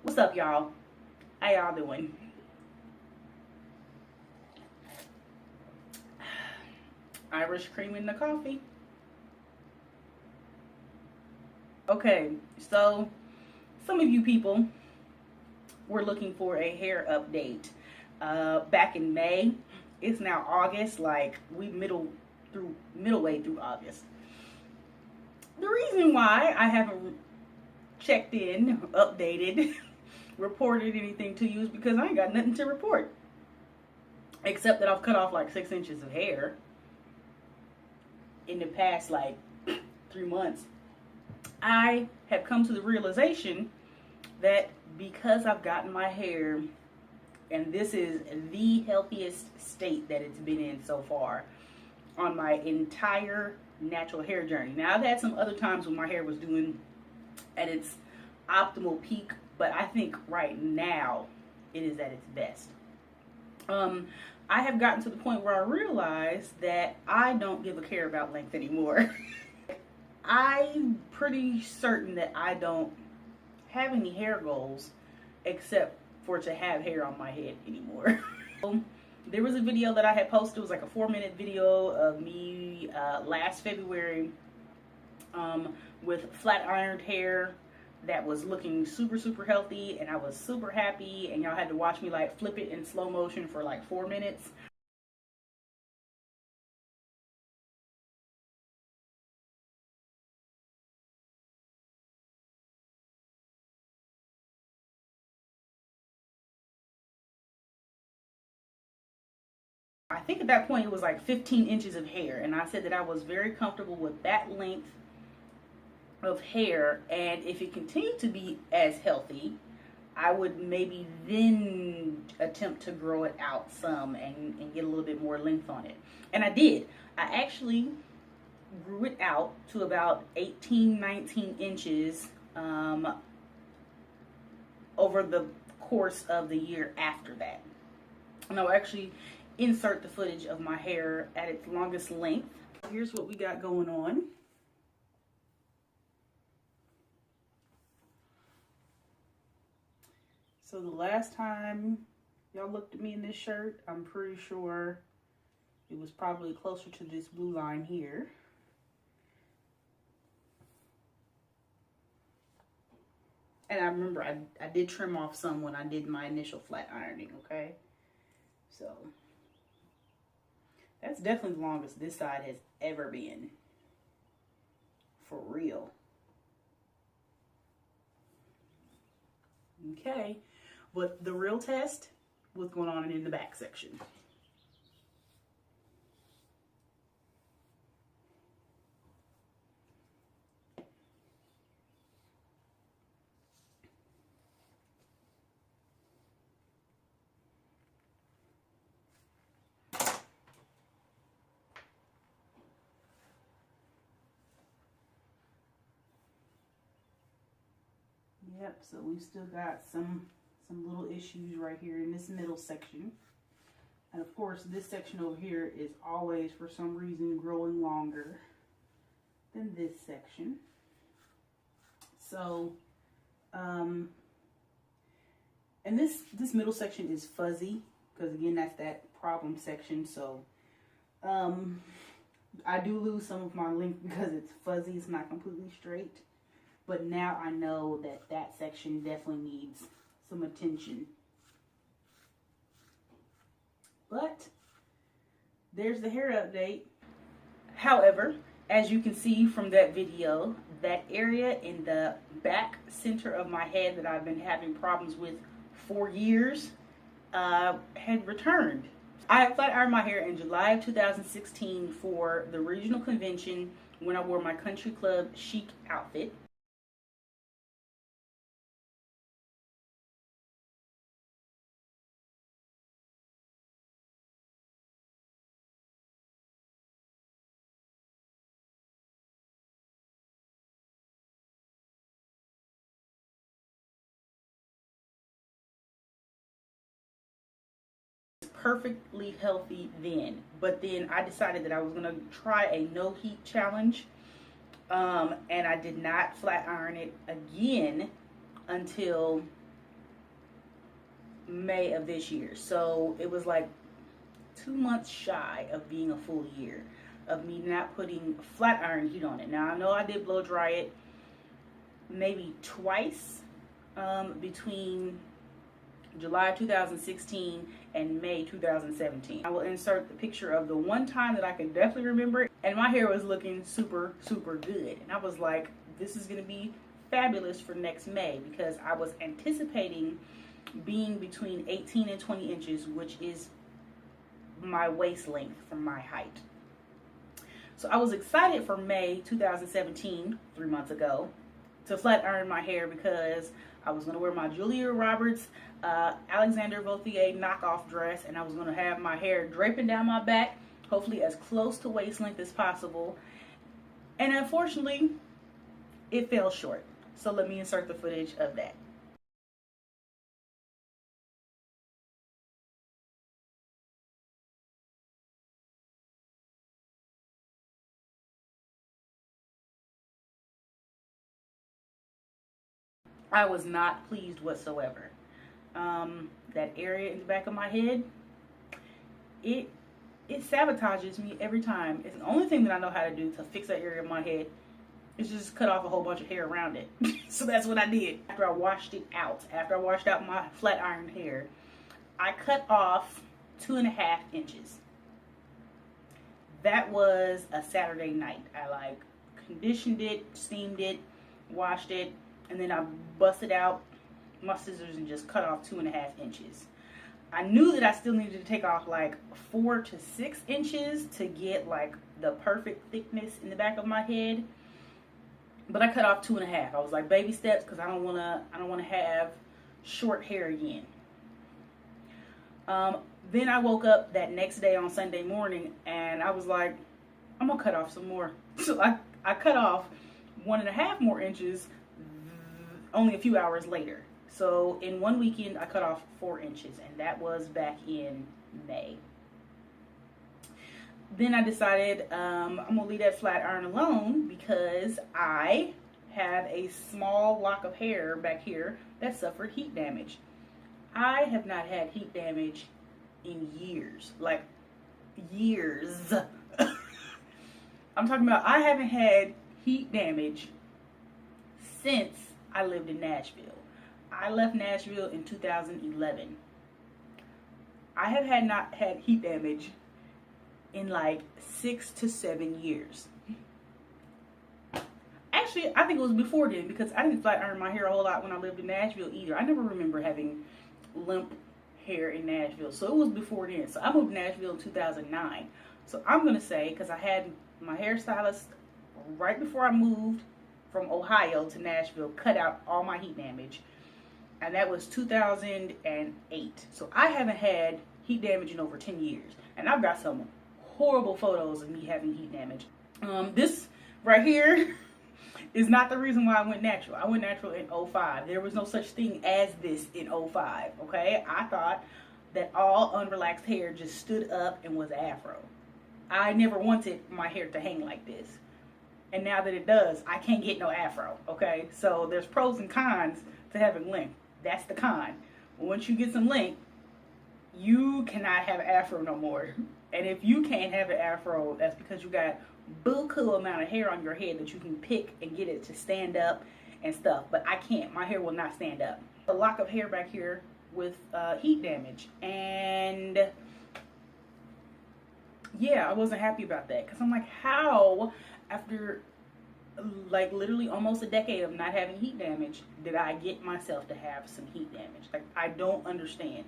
What's up, y'all? How y'all doing? Irish cream in the coffee. Okay, so some of you people were looking for a hair update back in May. It's now August, like we middle way through August. The reason why I haven't checked in, updated, reported anything to you is because I ain't got nothing to report. Except that I've cut off like 6 inches of hair in the past like 3 months. I have come to the realization that because I've gotten my hair, and this is the healthiest state that it's been in so far on my entire natural hair journey. Now, I've had some other times when my hair was doing at its optimal peak, but I think right now it is at its best. I have gotten to the point where I realize that I don't give a care about length anymore. I'm pretty certain that I don't have any hair goals except for to have hair on my head anymore. There was a video that I had posted. It was like a 4-minute video of me last February with flat ironed hair that was looking super healthy, and I was super happy, and y'all had to watch me like flip it in slow motion for like 4 minutes. I think at that point it was like 15 inches of hair, and I said that I was very comfortable with that length of hair, and if it continued to be as healthy, I would maybe then attempt to grow it out some and get a little bit more length on it. And I did. I actually grew it out to about 18, 19 inches over the course of the year after that. And I'll actually insert the footage of my hair at its longest length. Here's what we got going on. So the last time y'all looked at me in this shirt, I'm pretty sure it was probably closer to this blue line here. And I remember I did trim off some when I did my initial flat ironing, okay? So that's definitely the longest this side has ever been. For real. Okay. But the real test was going on in the back section. Yep, so we've still got some little issues right here in this middle section. And of course, this section over here is always, for some reason, growing longer than this section. So, and this middle section is fuzzy, because again, that's that problem section. So, I do lose some of my length because it's fuzzy, it's not completely straight. But now I know that that section definitely needs some attention. But there's the hair update. However, as you can see from that video, that area in the back center of my head that I've been having problems with for years had returned. I flat ironed my hair in July of 2016 for the regional convention when I wore my country club chic outfit. Perfectly healthy then, but then I decided that I was going to try a no heat challenge, and I did not flat iron it again until May of this year. So it was like 2 months shy of being a full year of me not putting flat iron heat on it. Now I know I did blow dry it maybe twice between July 2016 and May 2017. I will insert the picture of the one time that I can definitely remember, and my hair was looking super good, and I was like, this is gonna be fabulous for next May, because I was anticipating being between 18 and 20 inches, which is my waist length from my height. So I was excited for May 2017, 3 months ago, to flat iron my hair, because I was going to wear my Julia Roberts Alexander Vauthier knockoff dress, and I was going to have my hair draping down my back, hopefully as close to waist length as possible. And unfortunately, it fell short. So let me insert the footage of that. I was not pleased whatsoever. That area in the back of my head, it sabotages me every time. It's the only thing that I know how to do to fix that area of my head is just cut off a whole bunch of hair around it. So that's what I did. After I washed it out, after I washed out my flat iron hair, I cut off 2.5 inches. That was a Saturday night. I like conditioned it, steamed it, washed it, and then I busted out my scissors and just cut off 2.5 inches. I knew that I still needed to take off like 4 to 6 inches to get like the perfect thickness in the back of my head, but I cut off 2.5. I was like, baby steps, because I don't want to have short hair again. Then I woke up that next day on Sunday morning, and I was like, I'm gonna cut off some more. So I cut off 1.5 more inches only a few hours later. So in one weekend, I cut off 4 inches, and that was back in May. Then I decided I'm gonna leave that flat iron alone, because I have a small lock of hair back here that suffered heat damage. I have not had heat damage in years, like years. I'm talking about, I haven't had heat damage since I lived in Nashville. I left Nashville in 2011. I have not had heat damage in like 6 to 7 years. Actually, I think it was before then, because I didn't flat iron my hair a whole lot when I lived in Nashville either. I never remember having limp hair in Nashville. So it was before then. So I moved to Nashville in 2009. So I'm going to say, because I had my hairstylist right before I moved from Ohio to Nashville, cut out all my heat damage. And that was 2008. So I haven't had heat damage in over 10 years. And I've got some horrible photos of me having heat damage. This right here is not the reason why I went natural. I went natural in 05. There was no such thing as this in 05, okay? I thought that all unrelaxed hair just stood up and was afro. I never wanted my hair to hang like this. And now that it does, I can't get no afro, okay? So there's pros and cons to having length. That's the con. Once you get some length, you cannot have afro no more. And if you can't have an afro, that's because you got buku amount of hair on your head that you can pick and get it to stand up and stuff. But I can't. My hair will not stand up. A lock of hair back here with heat damage. And yeah, I wasn't happy about that, because I'm like, how, after like literally almost a decade of not having heat damage, did I get myself to have some heat damage? Like, I don't understand.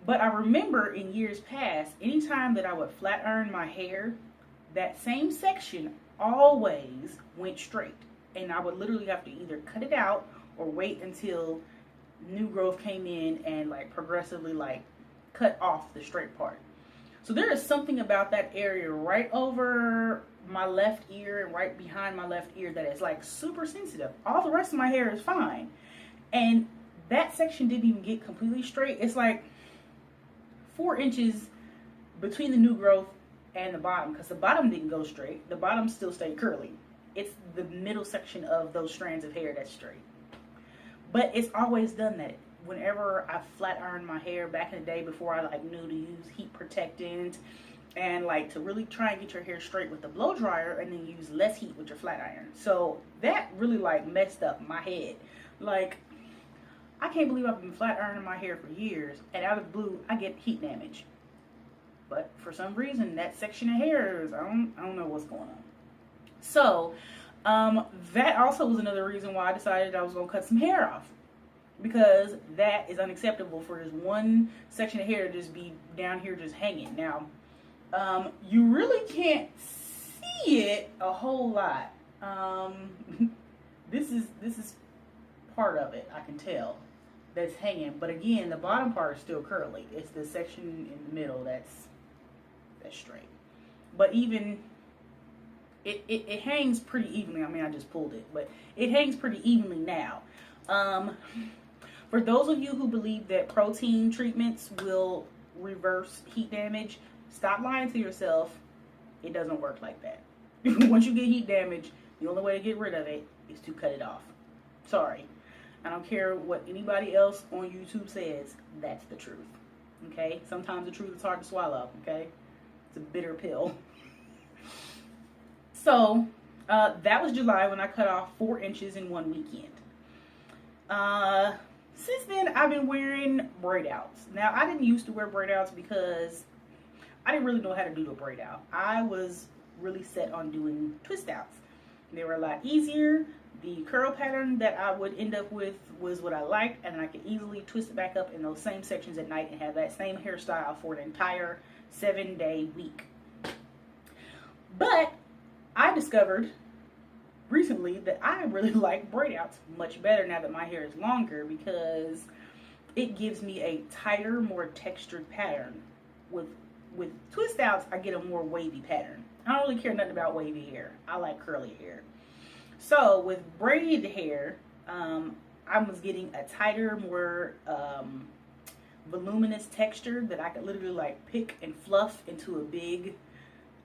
But I remember in years past, anytime that I would flat iron my hair, that same section always went straight. And I would literally have to either cut it out or wait until new growth came in and like progressively like cut off the straight part. So there is something about that area right over my left ear and right behind my left ear that is like super sensitive. All the rest of my hair is fine. And that section didn't even get completely straight. It's like 4 inches between the new growth and the bottom, because the bottom didn't go straight. The bottom still stayed curly. It's the middle section of those strands of hair that's straight. But it's always done that. whenever I flat ironed my hair back in the day before I like knew to use heat protectant and like to really try and get your hair straight with the blow dryer and then use less heat with your flat iron. So that really like messed up my head. Like, I can't believe I've been flat ironing my hair for years and out of the blue I get heat damage. But for some reason that section of hairs, I don't know what's going on. So that also was another reason why I decided I was gonna cut some hair off, because that is unacceptable for this one section of hair to just be down here just hanging. Now you really can't see it a whole lot. This is part of it, I can tell, that's hanging, but again, the bottom part is still curly. It's the section in the middle that's straight. But even it hangs pretty evenly. I mean, I just pulled it, but it hangs pretty evenly now. For those of you who believe that protein treatments will reverse heat damage, stop lying to yourself. It doesn't work like that. Once you get heat damage, the only way to get rid of it is to cut it off. Sorry. I don't care what anybody else on YouTube says. That's the truth. Okay? Sometimes the truth is hard to swallow. Okay? It's a bitter pill. So, that was July when I cut off 4 inches in one weekend. Since then, I've been wearing braid outs. Now, I didn't used to wear braid outs because I didn't really know how to do a braid out. I was really set on doing twist outs. They were a lot easier. The curl pattern that I would end up with was what I liked, and I could easily twist it back up in those same sections at night and have that same hairstyle for an entire 7-day week. But I discovered recently that I really like braid outs much better now that my hair is longer, because it gives me a tighter, more textured pattern. With twist outs, I get a more wavy pattern. I don't really care nothing about wavy hair. I like curly hair. So with braided hair, I was getting a tighter, more voluminous texture that I could literally like pick and fluff into a big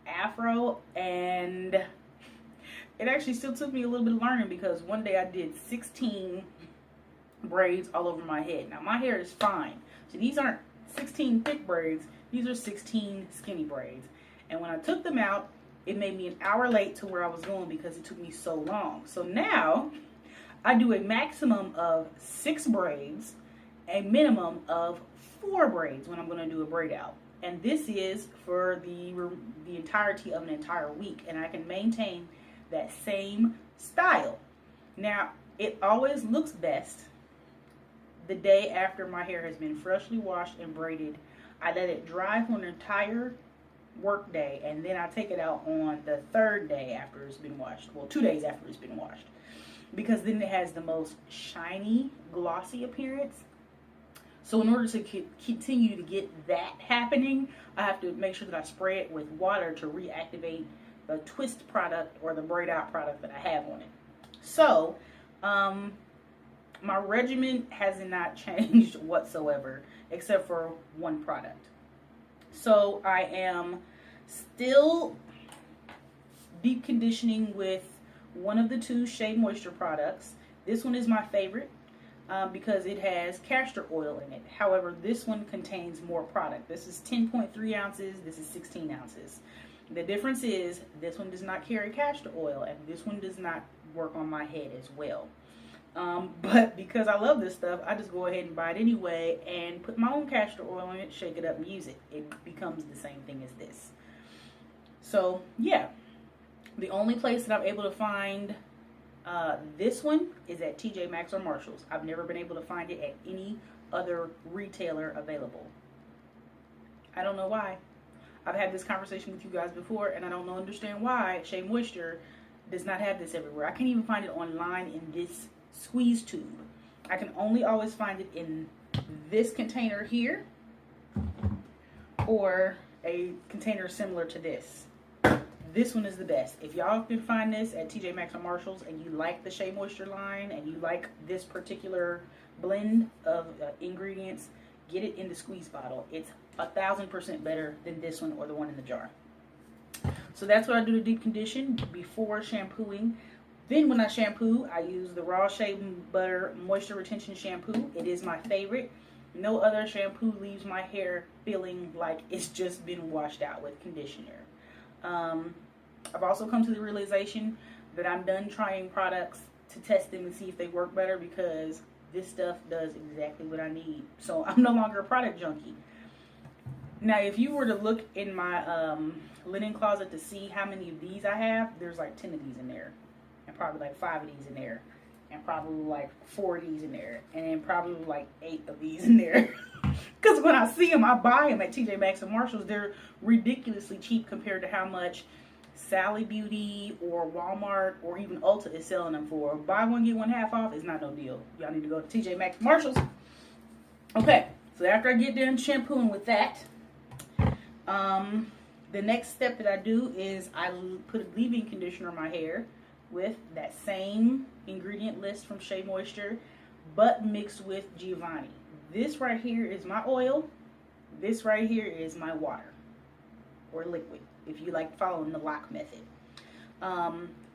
afro. And it actually still took me a little bit of learning, because one day I did 16 braids all over my head. Now my hair is fine. So these aren't 16 thick braids. These are 16 skinny braids. And when I took them out, it made me an hour late to where I was going because it took me so long. So now I do a maximum of 6 braids, a minimum of 4 braids when I'm going to do a braid out. And this is for the entirety of an entire week. And I can maintain that same style. Now, it always looks best the day after my hair has been freshly washed and braided. I let it dry for an entire work day, and then I take it out on the 3rd day after it's been washed. Well, 2 days after it's been washed, because then it has the most shiny, glossy appearance. So in order to continue to get that happening, I have to make sure that I spray it with water to reactivate the twist product or the braid out product that I have on it. So my regimen has not changed whatsoever, except for one product. So I am still deep conditioning with one of the 2 Shea Moisture products. This one is my favorite because it has castor oil in it. However, this one contains more product. This is 10.3 ounces. This is 16 ounces. The difference is this one does not carry castor oil, and this one does not work on my head as well. But because I love this stuff, I just go ahead and buy it anyway and put my own castor oil in it, shake it up and use it. It becomes the same thing as this. So yeah, the only place that I'm able to find this one is at TJ Maxx or Marshall's. I've never been able to find it at any other retailer available. I don't know why. I've had this conversation with you guys before, and I don't understand why Shea Moisture does not have this everywhere. I can't even find it online in this squeeze tube. I can only always find it in this container here, or a container similar to this. This one is the best. If y'all can find this at TJ Maxx or Marshall's and you like the Shea Moisture line and you like this particular blend of ingredients, get it in the squeeze bottle. It's 1,000% better than this one or the one in the jar. So that's what I do to deep condition before shampooing. Then when I shampoo, I use the Raw Shea Butter Moisture Retention Shampoo. It is my favorite. No other shampoo leaves my hair feeling like it's just been washed out with conditioner. I've also come to the realization that I'm done trying products to test them and see if they work better, because this stuff does exactly what I need. So I'm no longer a product junkie. Now, if you were to look in my linen closet to see how many of these I have, there's like 10 of these in there, and probably like 5 of these in there, and probably like 4 of these in there, and then probably like 8 of these in there. Because when I see them, I buy them at TJ Maxx and Marshalls. They're ridiculously cheap compared to how much Sally Beauty or Walmart or even Ulta is selling them for. Buy one, get one half off is not no deal. Y'all need to go to TJ Maxx and Marshalls. Okay, so after I get done shampooing with that, the next step that I do is I put a leave-in conditioner on my hair with that same ingredient list from Shea Moisture, but mixed with Giovanni. This right here is my oil. This right here is my water, or liquid, if you like following the lock method.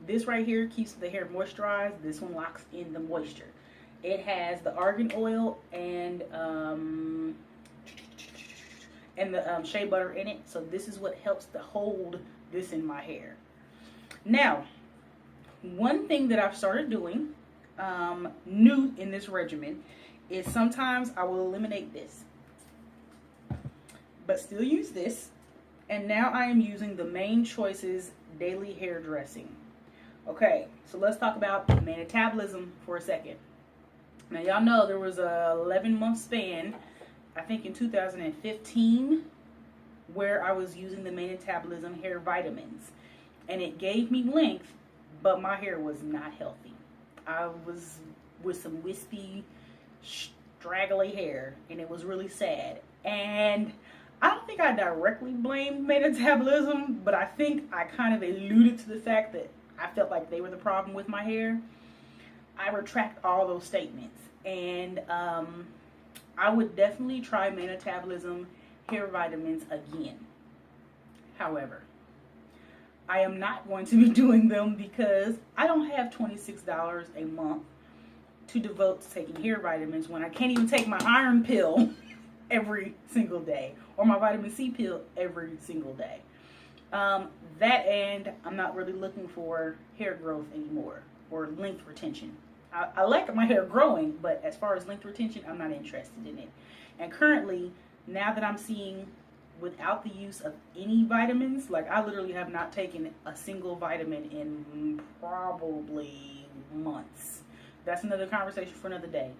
This right here keeps the hair moisturized. This one locks in the moisture. It has the argan oil and the shea butter in it. So this is what helps to hold this in my hair. Now, one thing that I've started doing new in this regimen is sometimes I will eliminate this, but still use this. And now I am using the Main Choices Daily Hair Dressing. Okay, so let's talk about metabolism for a second. Now, y'all know there was a 11-month span, I think in 2015, where I was using the Metabolism hair vitamins. And it gave me length, but my hair was not healthy. I was with some wispy, straggly hair, and it was really sad. And I don't think I directly blamed metabolism, but I think I kind of alluded to the fact that I felt like they were the problem with my hair. I retract all those statements, and I would definitely try metabolism hair vitamins again. However, I am not going to be doing them because I don't have $26 a month to devote to taking hair vitamins when I can't even take my iron pill every single day, or my vitamin C pill every single day. That, and I'm not really looking for hair growth anymore, or length retention. I like my hair growing, but as far as length retention, I'm not interested in it. And currently, now that I'm seeing without the use of any vitamins, like I literally have not taken a single vitamin in probably months. That's another conversation for another day.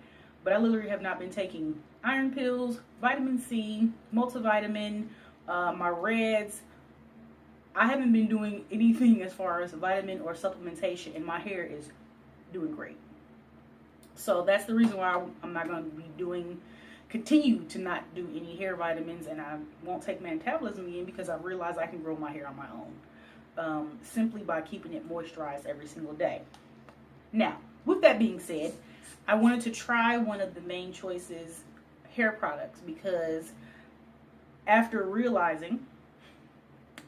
But I literally have not been taking iron pills, vitamin C, multivitamin, my reds. I haven't been doing anything as far as vitamin or supplementation, and my hair is doing great. So that's the reason why I'm not going to be continue to not do any hair vitamins, and I won't take metabolism again because I realize I can grow my hair on my own, simply by keeping it moisturized every single day. Now, with that being said, I wanted to try one of the Main Choices hair products, because after realizing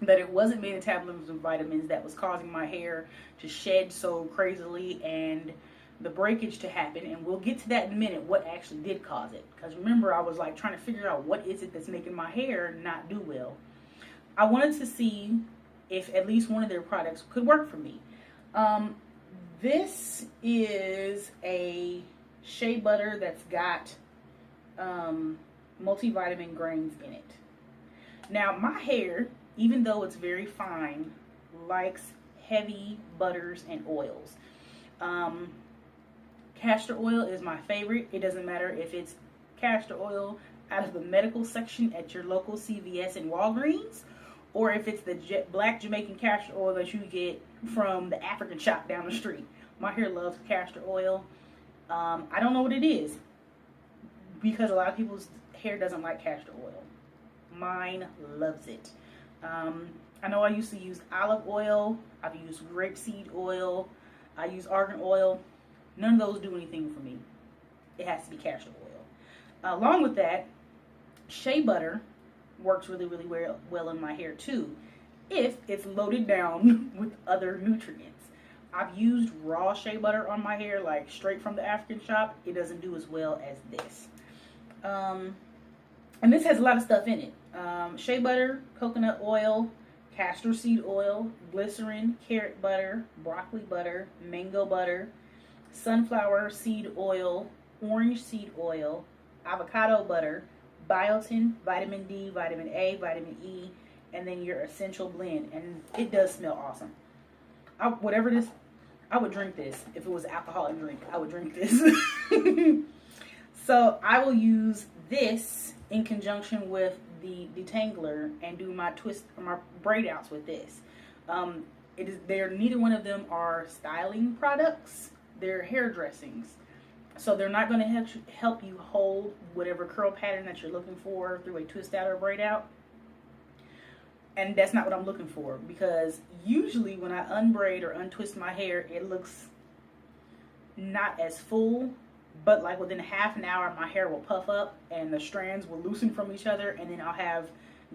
that it wasn't metabolism vitamins that was causing my hair to shed so crazily and the breakage to happen, and we'll get to that in a minute, what actually did cause it. Because remember, I was like trying to figure out what is it that's making my hair not do well. I wanted to see if at least one of their products could work for me. This is a shea butter that's got multivitamin grains in it. Now, my hair, even though it's very fine, likes heavy butters and oils. Castor oil is my favorite. It doesn't matter if it's castor oil out of the medical section at your local CVS and Walgreens, or if it's the black Jamaican castor oil that you get from the African shop down the street. My hair loves castor oil. I don't know what it is, because a lot of people's hair doesn't like castor oil. Mine loves it. I know I used to use olive oil. I've used grapeseed oil. I use argan oil. None of those do anything for me. It has to be castor oil. Along with that, shea butter works really, really well in my hair too, if it's loaded down with other nutrients. I've used raw shea butter on my hair, like straight from the African shop. It doesn't do as well as this. And this has a lot of stuff in it. Shea butter, coconut oil, castor seed oil, glycerin, carrot butter, broccoli butter, mango butter, sunflower seed oil, orange seed oil, avocado butter, biotin, vitamin D, vitamin A, vitamin E, and then your essential blend. And it does smell awesome. Whatever this, I would drink this. If it was an alcoholic drink, I would drink this. So I will use this in conjunction with the detangler and do my twist or my braid outs with this. Neither one of them are styling products. They're hair dressings. So they're not going to help you hold whatever curl pattern that you're looking for through a twist out or braid out. And that's not what I'm looking for, because usually when I unbraid or untwist my hair, it looks not as full, but like within half an hour my hair will puff up and the strands will loosen from each other, and then I'll have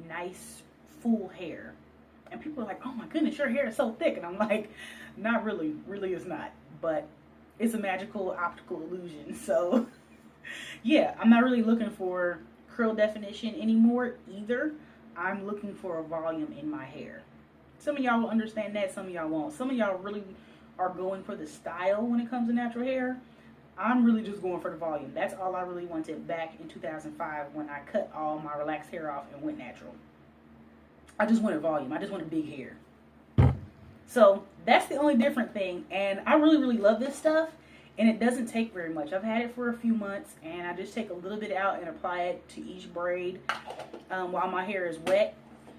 nice full hair. And people are like, oh my goodness, your hair is so thick. And I'm like, not really, really is not, but it's a magical optical illusion. So yeah, I'm not really looking for curl definition anymore either. I'm looking for a volume in my hair. Some of y'all will understand that, some of y'all won't. Some of y'all really are going for the style when it comes to natural hair. I'm really just going for the volume. That's all I really wanted back in 2005 when I cut all my relaxed hair off and went natural. I just wanted volume. I just wanted big hair. So that's the only different thing. And I really, really love this stuff. And it doesn't take very much. I've had it for a few months, and I just take a little bit out and apply it to each braid while my hair is wet.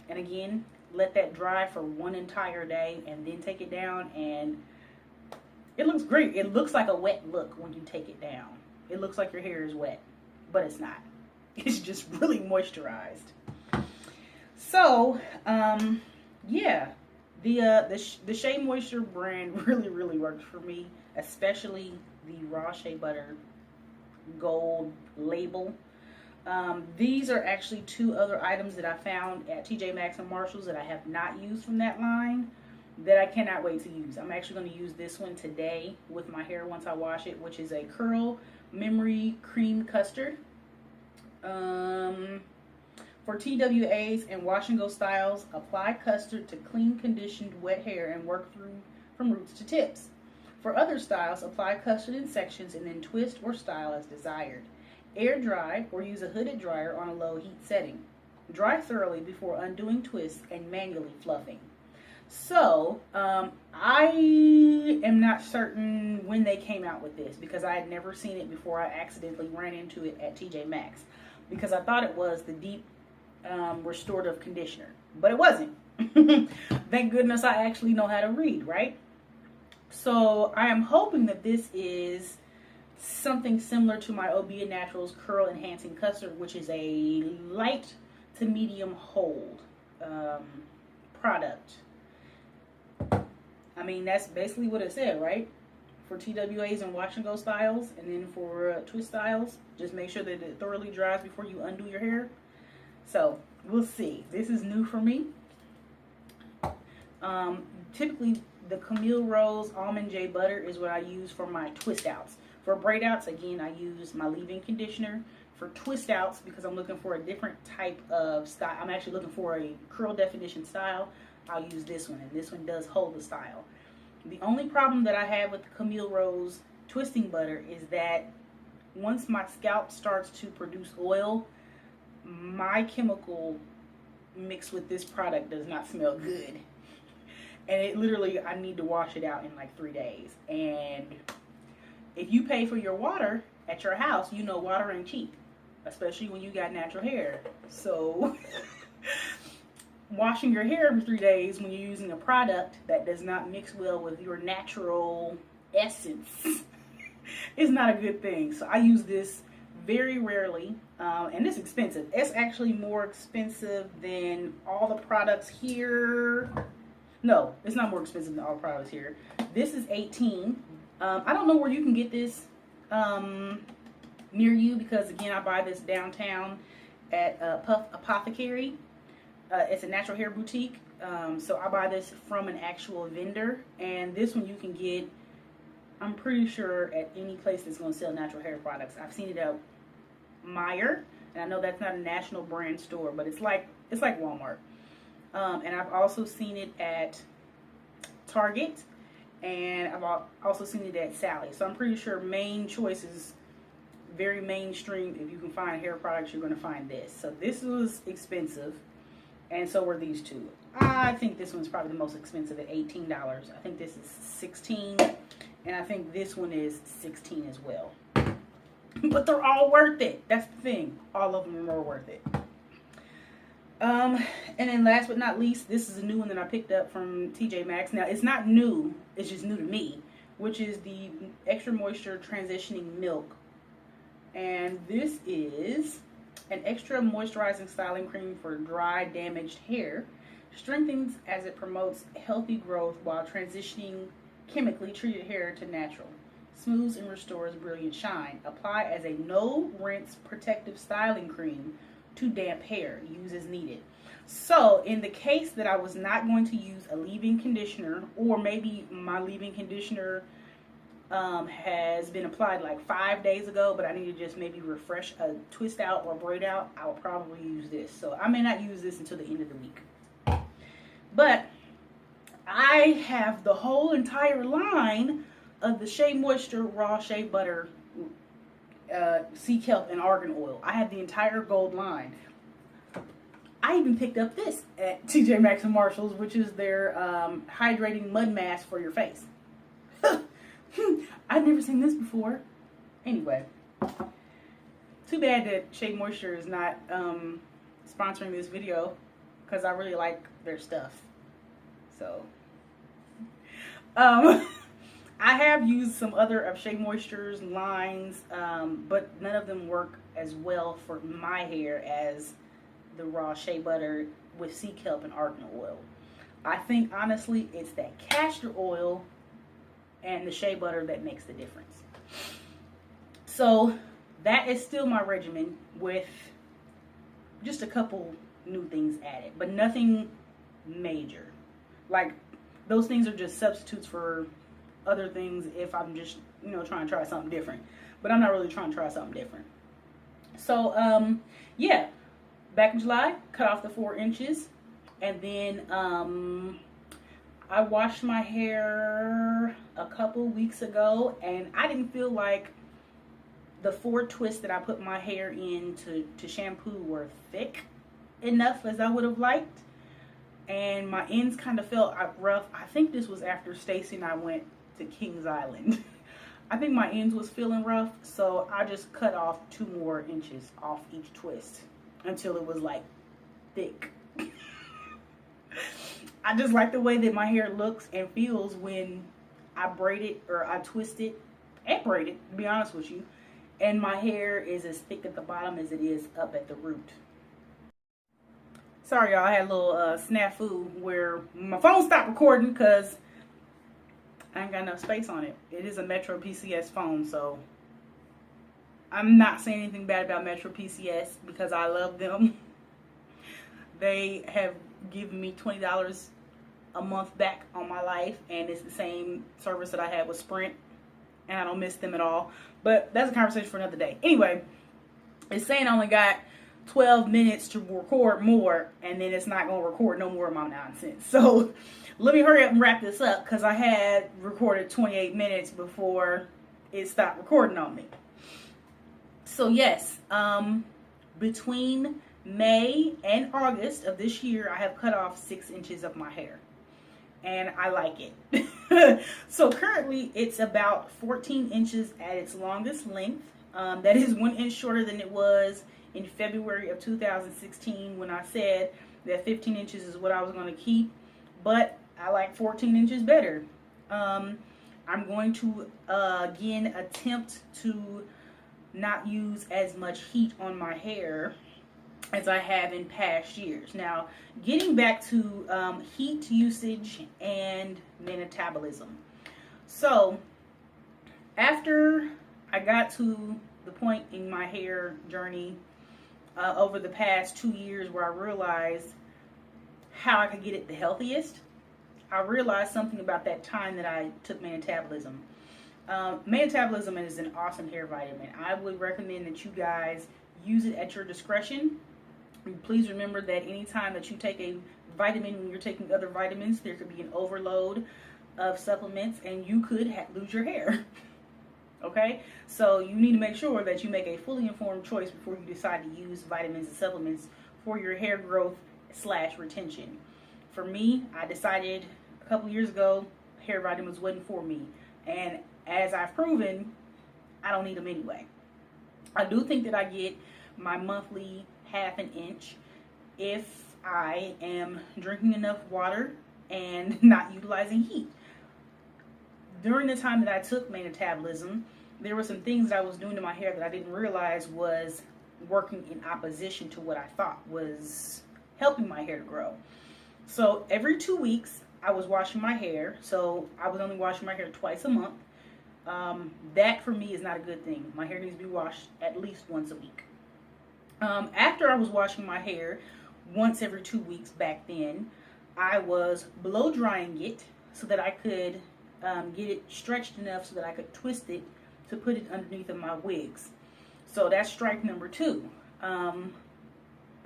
And again, let that dry for one entire day and then take it down, and it looks great. It looks like a wet look when you take it down. It looks like your hair is wet, but it's not. It's just really moisturized. So, yeah, the Shea Moisture brand really, really works for me, especially the raw shea butter gold label. These are actually two other items that I found at TJ Maxx and Marshalls that I have not used from that line that I cannot wait to use. I'm actually going to use this one today with my hair once I wash it, which is a Curl Memory Cream Custard. For TWAs and wash and go styles, apply custard to clean, conditioned, wet hair and work through from roots to tips. For other styles, apply custard in sections and then twist or style as desired. Air dry or use a hooded dryer on a low heat setting. Dry thoroughly before undoing twists and manually fluffing. So, I am not certain when they came out with this, because I had never seen it before I accidentally ran into it at TJ Maxx, because I thought it was the deep restorative conditioner, but it wasn't. Thank goodness I actually know how to read, right? So I am hoping that this is something similar to my Obia Naturals Curl Enhancing Custard, which is a light to medium hold product. I mean, that's basically what it said, right? For TWAs and wash and go styles, and then for twist styles, just make sure that it thoroughly dries before you undo your hair. So we'll see. This is new for me. Typically the Camille Rose Almond J Butter is what I use for my twist outs. For braid outs, again, I use my leave-in conditioner. For twist outs, because I'm looking for a different type of style, I'm actually looking for a curl definition style, I'll use this one, and this one does hold the style. The only problem that I have with the Camille Rose twisting butter is that once my scalp starts to produce oil, my chemical mixed with this product does not smell good. And it literally, I need to wash it out in like 3 days. And if you pay for your water at your house, you know water ain't cheap, especially when you got natural hair. So washing your hair every 3 days when you're using a product that does not mix well with your natural essence is not a good thing. So I use this very rarely, and it's expensive. It's actually more expensive than all the products here. No, it's not more expensive than all the products here. This is $18. I don't know where you can get this near you, because again, I buy this downtown at Puff Apothecary. It's a natural hair boutique. So I buy this from an actual vendor, and this one you can get, I'm pretty sure, at any place that's going to sell natural hair products. I've seen it at Meyer, and I know that's not a national brand store, but it's like Walmart. And I've also seen it at Target, and I've also seen it at Sally. So I'm pretty sure Main Choice is very mainstream. If you can find hair products, you're going to find this. So this was expensive, and so were these two. I think this one's probably the most expensive at $18. I think this is $16, and I think this one is $16 as well. But they're all worth it. That's the thing. All of them are worth it. And then last but not least, this is a new one that I picked up from TJ Maxx. Now, it's not new. It's just new to me, which is the Extra Moisture Transitioning Milk. And this is an extra moisturizing styling cream for dry, damaged hair. Strengthens as it promotes healthy growth while transitioning chemically treated hair to natural. Smooths and restores brilliant shine. Apply as a no-rinse protective styling cream to damp hair. Use as needed. So in the case that I was not going to use a leave-in conditioner, or maybe my leave-in conditioner has been applied like 5 days ago, but I need to just maybe refresh, twist out or braid out, I will probably use this. So I may not use this until the end of the week. But I have the whole entire line of the Shea Moisture Raw Shea Butter, Sea Kelp, and Argan Oil. I have the entire gold line. I even picked up this at TJ Maxx and Marshalls, which is their hydrating mud mask for your face. I've never seen this before. Anyway, too bad that Shea Moisture is not sponsoring this video, because I really like their stuff. So, I have used some other of Shea Moisture's lines, but none of them work as well for my hair as the Raw Shea Butter with Sea Kelp and Argan Oil. I think, honestly, it's that castor oil and the shea butter that makes the difference. So, that is still my regimen with just a couple new things added, but nothing major. Like, those things are just substitutes for other things if I'm just, trying to try something different. But I'm not really trying to try something different. So, yeah. Back in July, cut off the 4 inches. And then, I washed my hair a couple weeks ago. And I didn't feel like the 4 twists that I put my hair in to shampoo were thick enough as I would have liked. And my ends kind of felt rough. I think this was after Stacy and I went to Kings Island. I think my ends was feeling rough, so I just cut off 2 more inches off each twist until it was like thick. I just like the way that my hair looks and feels when I braid it, or I twist it and braid it, to be honest with you. And my hair is as thick at the bottom as it is up at the root. Sorry, y'all, I had a little snafu where my phone stopped recording because I ain't got enough space on it. It is a Metro PCS phone, so I'm not saying anything bad about Metro PCS because I love them. They have given me $20 a month back on my life, and it's the same service that I had with Sprint, and I don't miss them at all. But that's a conversation for another day. Anyway, it's saying I only got 12 minutes to record more, and then it's not going to record no more of my nonsense. So let me hurry up and wrap this up, because I had recorded 28 minutes before it stopped recording on me. So yes, between May and August of this year, I have cut off 6 inches of my hair, and I like it. So currently it's about 14 inches at its longest length. That is 1 inch shorter than it was in February of 2016 when I said that 15 inches is what I was going to keep, but I like 14 inches better. I'm going to again attempt to not use as much heat on my hair as I have in past years. Now, getting back to heat usage and metabolism. So, after I got to the point in my hair journey over the past 2 years where I realized how I could get it the healthiest, I realized something about that time that I took Metabolism. Metabolism is an awesome hair vitamin. I would recommend that you guys use it at your discretion. Please remember that anytime that you take a vitamin when you're taking other vitamins, there could be an overload of supplements and you could lose your hair. Okay, so you need to make sure that you make a fully informed choice before you decide to use vitamins and supplements for your hair growth / retention. For me, I decided a couple years ago hair vitamins wasn't for me, and as I've proven, I don't need them anyway. I do think that I get my monthly ½ inch if I am drinking enough water and not utilizing heat. During the time that I took Metabolism, there were some things that I was doing to my hair that I didn't realize was working in opposition to what I thought was helping my hair to grow. So every 2 weeks, I was washing my hair. So I was only washing my hair twice a month. That for me is not a good thing. My hair needs to be washed at least once a week. After I was washing my hair once every 2 weeks back then, I was blow drying it so that I could get it stretched enough so that I could twist it to put it underneath of my wigs. So that's strike number 2.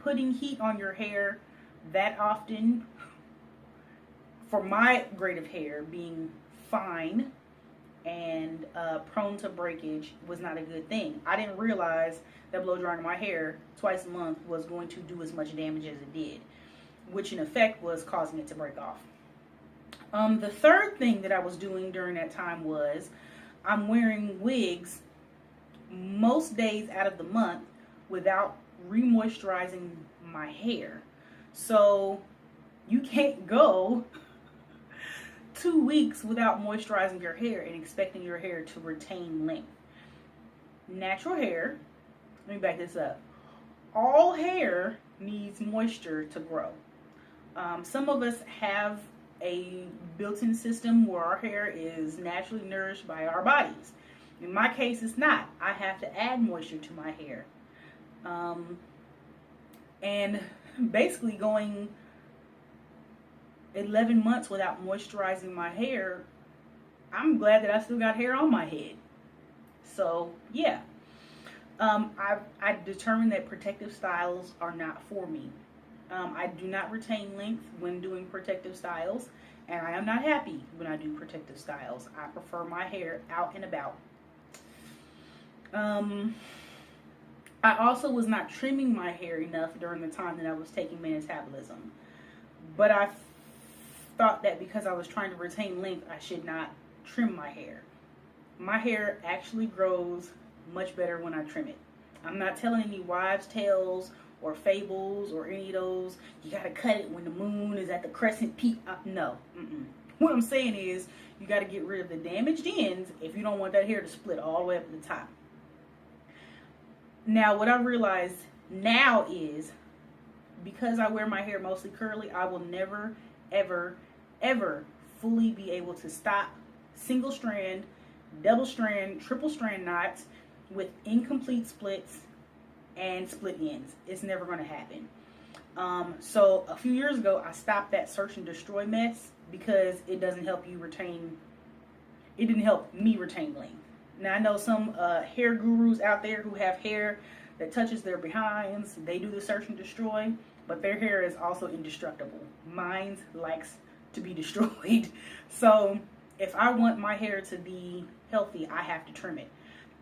Putting heat on your hair that often, for my grade of hair being fine and prone to breakage, was not a good thing. I didn't realize that blow drying my hair twice a month was going to do as much damage as it did, which in effect was causing it to break off. The third thing that I was doing during that time was I'm wearing wigs most days out of the month without re-moisturizing my hair. So you can't go 2 weeks without moisturizing your hair and expecting your hair to retain length. Natural hair, let me back this up. All hair needs moisture to grow. Some of us have a built-in system where our hair is naturally nourished by our bodies. In my case, it's not. I have to add moisture to my hair. And basically going 11 months without moisturizing my hair, I'm glad that I still got hair on my head. So, yeah. I determined that protective styles are not for me. I do not retain length when doing protective styles, and I am not happy when I do protective styles. I prefer my hair out and about. I also was not trimming my hair enough during the time that I was taking Metabolism. But I thought that because I was trying to retain length, I should not trim my hair. My hair actually grows much better when I trim it. I'm not telling any wives' tales or fables or any of those, you gotta cut it when the moon is at the crescent peak. No. What I'm saying is, you gotta get rid of the damaged ends if you don't want that hair to split all the way up to the top. Now, what I realized now is, because I wear my hair mostly curly, I will never, ever, ever fully be able to stop single strand, double strand, triple strand knots with incomplete splits and split ends. It's never going to happen. So a few years ago, I stopped that search and destroy mess because it doesn't help you retain, it didn't help me retain length. Now I know some hair gurus out there who have hair that touches their behinds. They do the search and destroy, but their hair is also indestructible. Mine likes to be destroyed. So if I want my hair to be healthy, I have to trim it.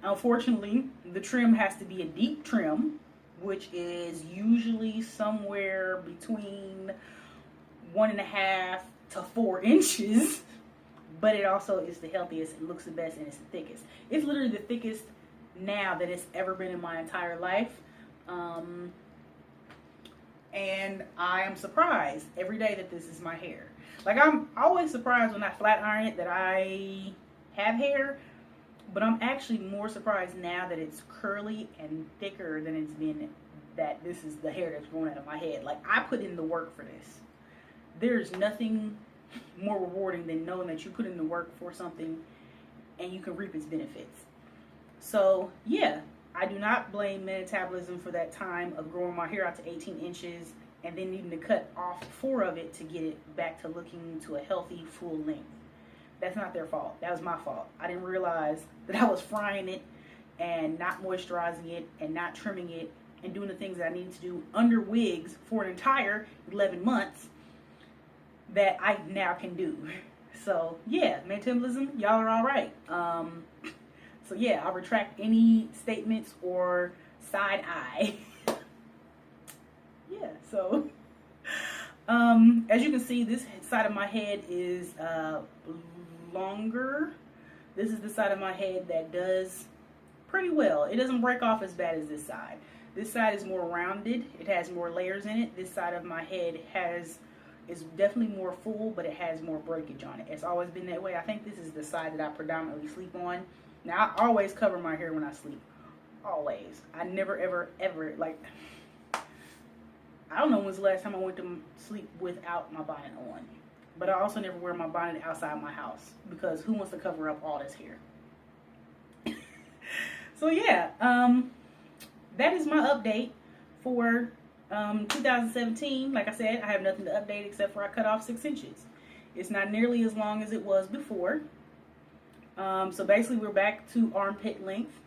Unfortunately, the trim has to be a deep trim, which is usually somewhere between 1.5 to 4 inches. But it also is the healthiest, it looks the best, and it's the thickest. It's literally the thickest now that it's ever been in my entire life. And I am surprised every day that this is my hair. Like, I'm always surprised when I flat iron it that I have hair. But I'm actually more surprised now that it's curly and thicker than it's been, that this is the hair that's growing out of my head. Like, I put in the work for this. There's nothing more rewarding than knowing that you put in the work for something and you can reap its benefits. So, yeah, I do not blame Metabolism for that time of growing my hair out to 18 inches and then needing to cut off 4 of it to get it back to looking to a healthy full length. That's not their fault. That was my fault. I didn't realize that I was frying it and not moisturizing it and not trimming it and doing the things that I needed to do under wigs for an entire 11 months that I now can do. So yeah, metabolism, y'all are all right. So yeah, I'll retract any statements or side eye. Yeah, so as you can see, this side of my head is longer. This is the side of my head that does pretty well. It doesn't break off as bad as this side. This side is more rounded. It has more layers in it. This side of my head is definitely more full, but it has more breakage on it. It's always been that way. I think this is the side that I predominantly sleep on. Now, I always cover my hair when I sleep. Always. I never, ever, like, I don't know when's the last time I went to sleep without my bonnet on. But I also never wear my bonnet outside my house, because who wants to cover up all this hair? So yeah, that is my update for 2017. Like I said, I have nothing to update except for I cut off 6 inches. It's not nearly as long as it was before. So basically we're back to armpit length.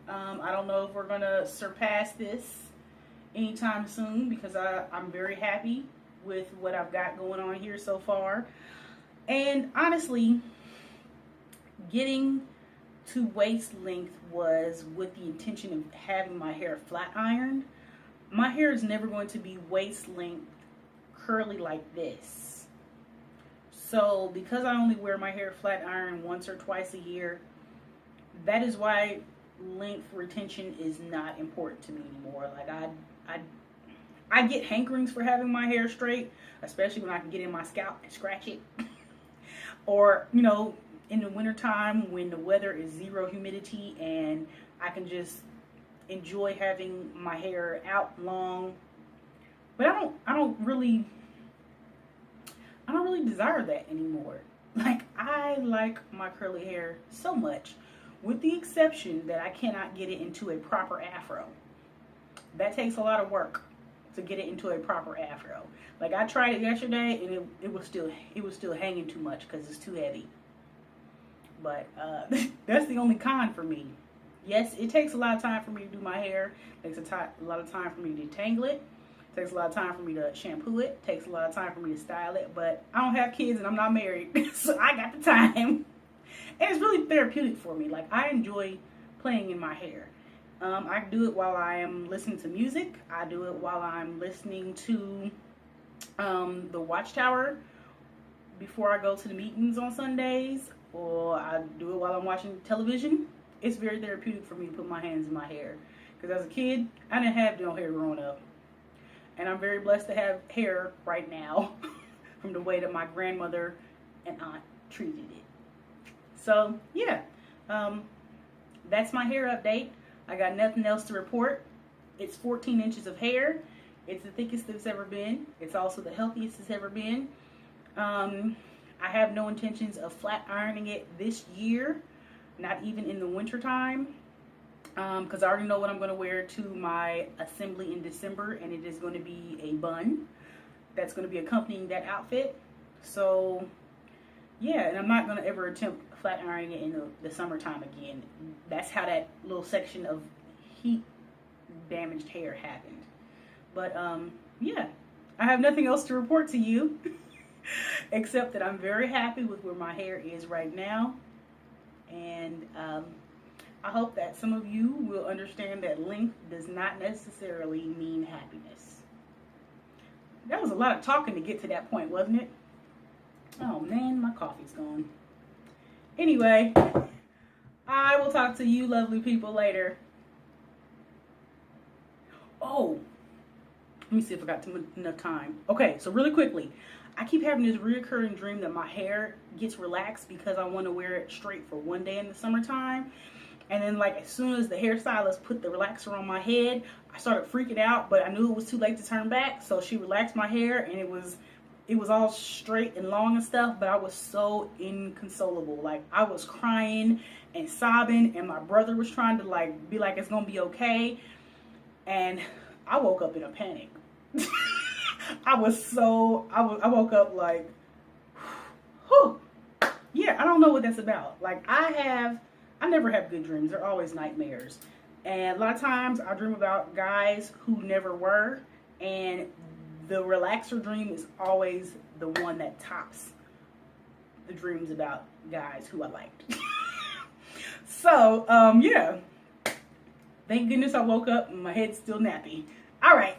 I don't know if we're gonna surpass this anytime soon, because I'm very happy with what I've got going on here so far. And honestly, getting to waist length was with the intention of having my hair flat ironed. My hair is never going to be waist length curly like this. So because I only wear my hair flat iron once or twice a year, that is why length retention is not important to me anymore. Like I get hankerings for having my hair straight, especially when I can get in my scalp and scratch it. Or, you know, in the wintertime when the weather is 0 humidity and I can just enjoy having my hair out long. But I don't really desire that anymore. Like, I like my curly hair so much, with the exception that I cannot get it into a proper afro. That takes a lot of work to get it into a proper afro. Like, I tried it yesterday and it was still hanging too much because it's too heavy. But that's the only con for me. Yes, it takes a lot of time for me to do my hair. It takes a lot of time for me to detangle it. It takes a lot of time for me to shampoo it. It takes a lot of time for me to style it. But I don't have kids and I'm not married, so I got the time. And it's really therapeutic for me. Like, I enjoy playing in my hair. I do it while I am listening to music. I do it while I'm listening to the Watchtower before I go to the meetings on Sundays. Or I do it while I'm watching television. It's very therapeutic for me to put my hands in my hair. Because as a kid, I didn't have no hair growing up. And I'm very blessed to have hair right now from the way that my grandmother and aunt treated it. So, yeah. That's my hair update. I got nothing else to report. It's 14 inches of hair. It's the thickest it's ever been. It's also the healthiest it's ever been. I have no intentions of flat ironing it this year, not even in the winter time, because I already know what I'm going to wear to my assembly in December, and it is going to be a bun that's going to be accompanying that outfit. So yeah, and I'm not going to ever attempt flat ironing it in the summertime again. That's how that little section of heat damaged hair happened. But yeah, I have nothing else to report to you. Except that I'm very happy with where my hair is right now. And I hope that some of you will understand that length does not necessarily mean happiness. That was a lot of talking to get to that point, wasn't it? Oh man, my coffee's gone. Anyway, I will talk to you lovely people later. Oh, let me see if I got enough time. Okay, so really quickly, I keep having this reoccurring dream that my hair gets relaxed because I want to wear it straight for one day in the summertime. And then, like, as soon as the hairstylist put the relaxer on my head, I started freaking out, but I knew it was too late to turn back. So she relaxed my hair and it was all straight and long and stuff, but I was so inconsolable. Like, I was crying and sobbing, and my brother was trying to, like, be like, it's gonna be okay. And I woke up in a panic. I woke up like, whew. Yeah, I don't know what that's about. Like I never have good dreams. They're always nightmares. And a lot of times I dream about guys who never were. And the relaxer dream is always the one that tops the dreams about guys who I liked. So, yeah. Thank goodness I woke up and my head's still nappy. All right.